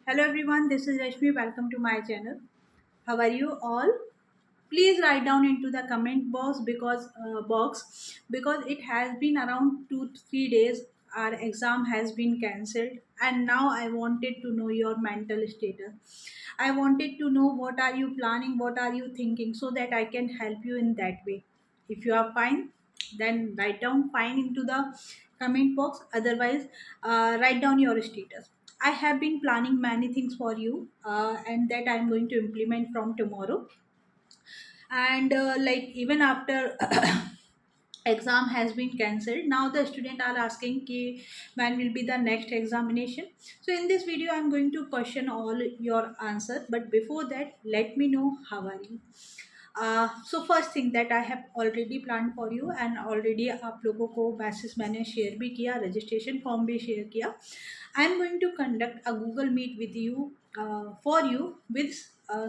Hello everyone, this is Rashmi. Welcome to my channel. How are you all? Please write down into the comment box because it has been around 2 3 days. Our exam has been cancelled, and now I wanted to know your mental status. I wanted to know what are you planning, what are you thinking, so that I can help you in that way. If you are fine, then write down fine into the comment box. Otherwise, write down your status. I have been planning many things for you, and that I'm going to implement from tomorrow. And like even after exam has been cancelled, now the student are asking ki when will be the next examination. So in this video I'm going to question all your answer, but before that let me know how are you. So first thing that I have already planned for you, and already आप लोगों को message मैंने share भी किया, registration form भी share किया. I am going to conduct a Google Meet with you, for you with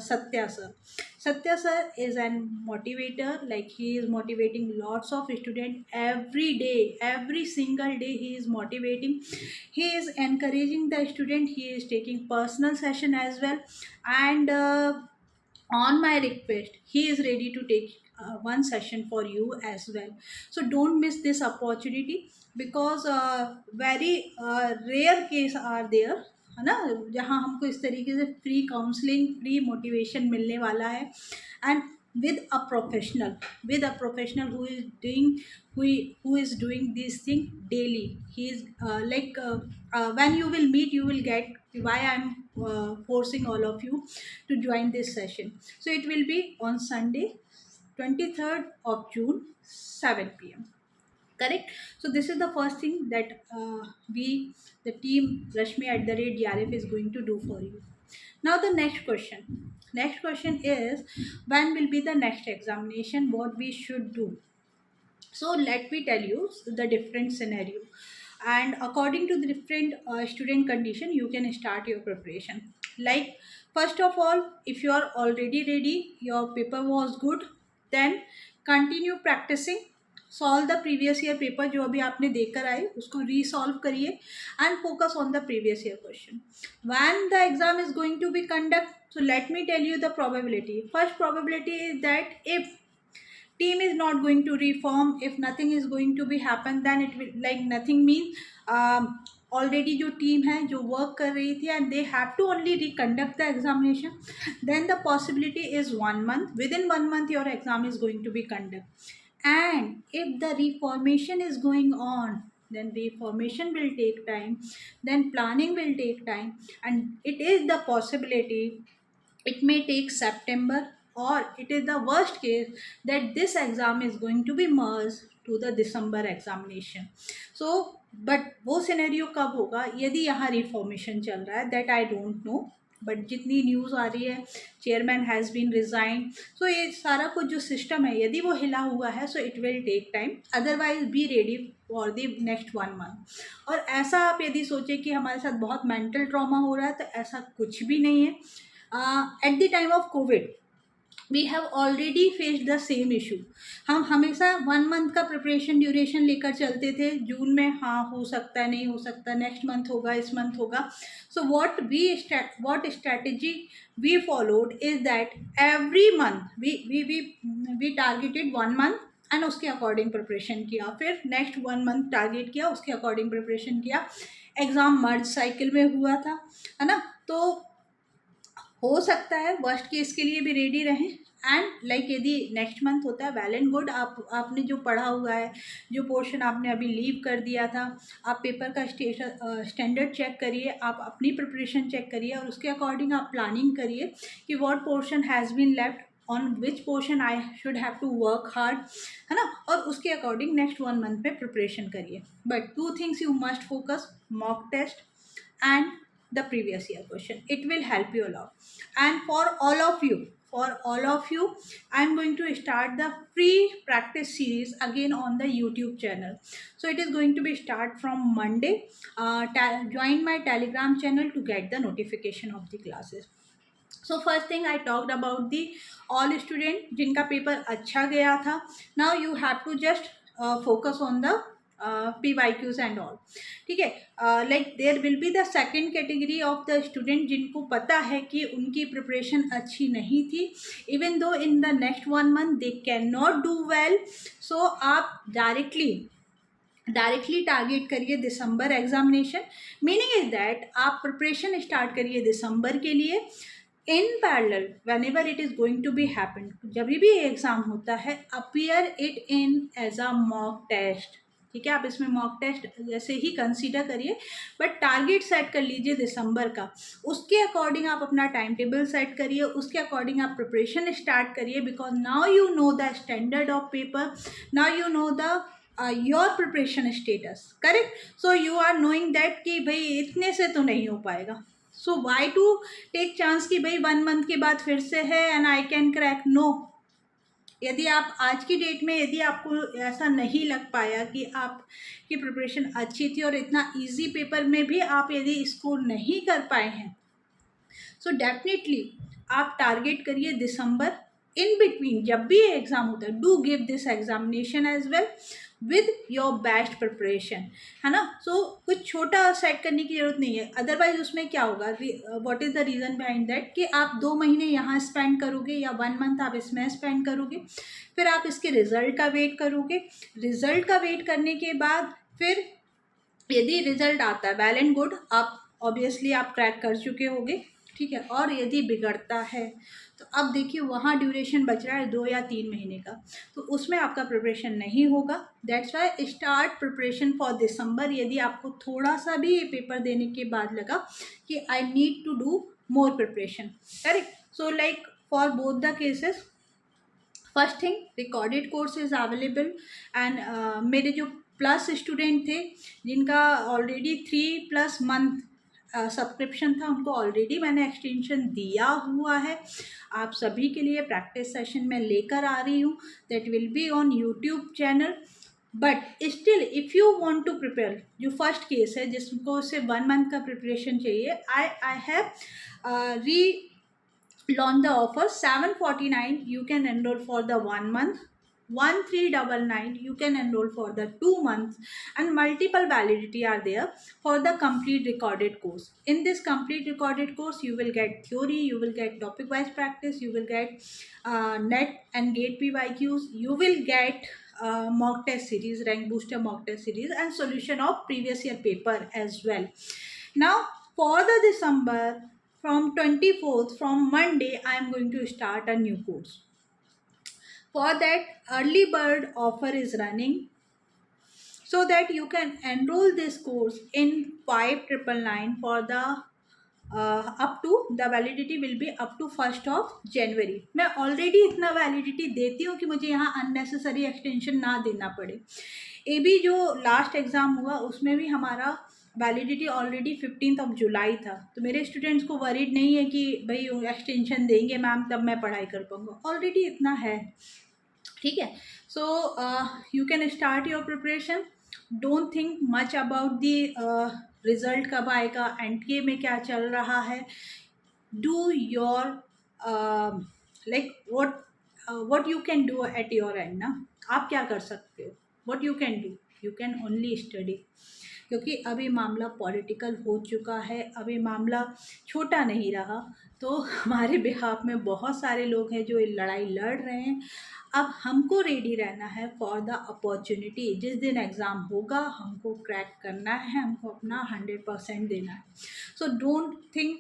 Satya sir. Satya sir is an motivator. Like he is motivating lots of students every day, every single day. He is motivating. He is encouraging the student. He is taking personal session as well, and on my request he is ready to take one session for you as well. So don't miss this opportunity, because very rare case are there, है ना, जहाँ हमको इस तरीके से free counselling, free motivation मिलने वाला है. And with a professional who is doing, who is doing this thing daily. He is when you will meet, you will get why I'm forcing all of you to join this session. So it will be on Sunday, 23rd of June, 7 p.m. Correct. So this is the first thing that we, the team Rashmi at the rate DRF, is going to do for you. Now the next question is, when will be the next examination, what we should do. So let me tell you the different scenario, and according to the different student condition you can start your preparation. Like first of all, if you are already ready, your paper was good, then continue practicing. Solve the previous year paper जो अभी आपने देकर आए उसको resolve करिए, and focus on the previous year question. When the exam is going to be conduct, so let me tell you the probability. First probability is that if team is not going to reform, if nothing is going to be happen, then it will like nothing means already जो team है जो work कर रही थी and they have to only reconduct the examination, then the possibility is 1 month. Within 1 month your exam is going to be conducted. And if the reformation is going on, then reformation will take time, then planning will take time, and it is the possibility it may take September, or it is the worst case that this exam is going to be merged to the December examination. So but वो scenario कब होगा, यदि यहाँ reformation चल रहा है, that I don't know. But जितनी news आ रही है, चेयरमैन हैज़ बीन रिजाइन, सो ये सारा कुछ जो सिस्टम है यदि वो हिला हुआ है, so it will take time. Otherwise be ready for the next 1 month. और ऐसा आप यदि सोचें कि हमारे साथ बहुत मेंटल ट्रॉमा हो रहा है, तो ऐसा कुछ भी नहीं है. At the time of COVID we have already faced the same issue. हम हमेशा 1 मंथ का प्रिपरेशन ड्यूरेशन लेकर चलते थे. जून में हाँ हो सकता है, नहीं हो सकता, नेक्स्ट मंथ होगा, इस मंथ होगा. सो what strategy we followed is that every month we targeted 1 month and उसके अकॉर्डिंग प्रिपरेशन किया. फिर नेक्स्ट 1 मंथ टारगेट किया, उसके अकॉर्डिंग प्रिपरेशन किया. एग्ज़ाम मर्ज साइकिल में हुआ था, है ना. तो हो सकता है वर्स्ट केस के लिए भी रेडी रहें. एंड यदि नेक्स्ट मंथ होता है, वेल एंड गुड. आपने जो पढ़ा हुआ है, जो पोर्शन आपने अभी लीव कर दिया था, आप पेपर का स्टैंडर्ड चेक करिए, आप अपनी प्रिपरेशन चेक करिए, और उसके अकॉर्डिंग आप प्लानिंग करिए कि what portion has been left, on which portion I should have to work hard, है ना. और उसके अकॉर्डिंग नेक्स्ट 1 मंथ में प्रिपरेशन करिए. But 2 things you must focus: mock test and the previous year question. It will help you a lot. And for all of you I'm going to start the free practice series again on the YouTube channel. So it is going to be start from Monday. Join my Telegram channel to get the notification of the classes. So first thing I talked about the all student जिनका paper अच्छा गया था. Now you have to just focus on the PYQs and all, ठीक है। Like there will be the second category of the student जिनको पता है कि उनकी प्रिपरेशन अच्छी नहीं थी, even though in the next 1 month they can not do well. So आप डायरेक्टली टारगेट करिए December examination. Meaning is that आप प्रिपरेशन स्टार्ट करिए दिसंबर के लिए। In parallel whenever it is going to be happen, जब भी एग्ज़ाम होता है appear it in as a mock test, ठीक है। आप इसमें मॉक टेस्ट जैसे ही कंसीडर करिए, बट टारगेट सेट कर लीजिए दिसंबर का। उसके अकॉर्डिंग आप अपना टाइम टेबल सेट करिए, उसके अकॉर्डिंग आप प्रिपरेशन स्टार्ट करिए, because now you know the standard of paper, now you know the your preparation status, correct. So you are knowing that कि भाई इतने से तो नहीं हो पाएगा। So why to take chance कि भाई 1 मंथ के बाद फिर से है and I can crack, no. यदि आप आज की डेट में यदि आपको ऐसा नहीं लग पाया कि आपकी प्रिपरेशन अच्छी थी और इतना इजी पेपर में भी आप यदि स्कोर नहीं कर पाए हैं, सो डेफिनेटली आप टारगेट करिए दिसंबर। इन बिटवीन जब भी ये एग्ज़ाम होता है, do give this examination as well with your best preparation, है ना। सो कुछ छोटा सेट करने की ज़रूरत नहीं है, अदरवाइज उसमें क्या होगा, what is the reason behind that कि आप 2 महीने यहाँ स्पेंड करोगे या 1 मंथ आप इसमें स्पेंड करोगे, फिर आप इसके रिज़ल्ट का वेट करोगे। रिज़ल्ट का वेट करने के बाद फिर यदि रिजल्ट आता है वेल एंड गुड, आप ऑब्वियसली आप क्रैक कर चुके होगे, ठीक है। और यदि बिगड़ता है तो अब देखिए वहाँ ड्यूरेशन बच रहा है 2 या 3 महीने का, तो उसमें आपका प्रिपरेशन नहीं होगा। That's why start preparation for December. यदि आपको थोड़ा सा भी ये पेपर देने के बाद लगा कि I need to do more preparation, correct. So like for both the cases, first thing recorded course is available and मेरे जो प्लस स्टूडेंट थे जिनका ऑलरेडी 3+ मंथ सब्सक्रिप्शन था, उनको ऑलरेडी मैंने एक्सटेंशन दिया हुआ है। आप सभी के लिए प्रैक्टिस सेशन में लेकर आ रही हूँ, that will be on YouTube channel. But still if you want to prepare, जो फर्स्ट केस है जिसको सिर्फ 1 मंथ का प्रिपरेशन चाहिए, I have re launch the offer 749 you can enroll for the 1 month, 1399 you can enroll for the 2 months, and multiple validity are there for the complete recorded course. In this complete recorded course you will get theory, you will get topic wise practice, you will get net and gate PYQs, you will get mock test series, rank booster mock test series, and solution of previous year paper as well. Now for the December, from 24th, from Monday, I am going to start a new course. For that, early bird offer is running, so that you can enroll this course in 5999 for the up to the validity will be up to 1st of January. मैं already इतना validity देती हूँ कि मुझे यहाँ unnecessary extension ना देना पड़े। ये भी जो लास्ट एग्ज़ाम हुआ उसमें भी हमारा वैलिडिटी ऑलरेडी 15 जुलाई था, तो मेरे स्टूडेंट्स को वरीड नहीं है कि भाई एक्सटेंशन देंगे मैम तब मैं पढ़ाई कर पाऊँगा, ऑलरेडी इतना है, ठीक है। So you can start your preparation, don't think much about the result कब आएगा, एनटीए में क्या चल रहा है। Do your like what you can do at your end ना, आप क्या कर सकते हो, what you can do, you can only study। क्योंकि अभी मामला पॉलिटिकल हो चुका है, अभी मामला छोटा नहीं रहा, तो हमारे बिहाफ में बहुत सारे लोग हैं जो ये लड़ाई लड़ रहे हैं। अब हमको रेडी रहना है फॉर द अपॉर्चुनिटी, जिस दिन एग्ज़ाम होगा हमको क्रैक करना है, हमको अपना 100% देना है। So don't think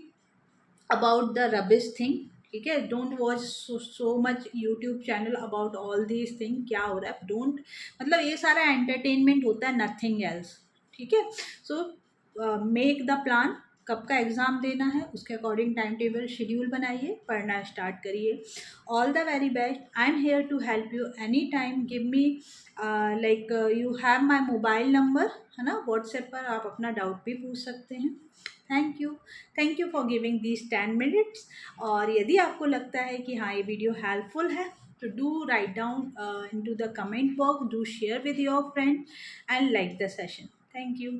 about the rubbish thing, ठीक है। Don't watch so much YouTube channel about all these thing, क्या हो रहा है, डोंट, मतलब ये सारा एंटरटेनमेंट होता है, नथिंग एल्स, ठीक है। सो मेक द प्लान, कब का एग्ज़ाम देना है उसके अकॉर्डिंग टाइम टेबल शेड्यूल बनाइए, पढ़ना स्टार्ट करिए। All the very best, I am here to help you any time, give me like you have my mobile number, है ना, व्हाट्सएप पर आप अपना डाउट भी पूछ सकते हैं। Thank you for giving this 10 minutes. और यदि आपको लगता है कि हाँ ये वीडियो हेल्पफुल है, तो do write down into the comment box, do share with your friend and like the session. Thank you.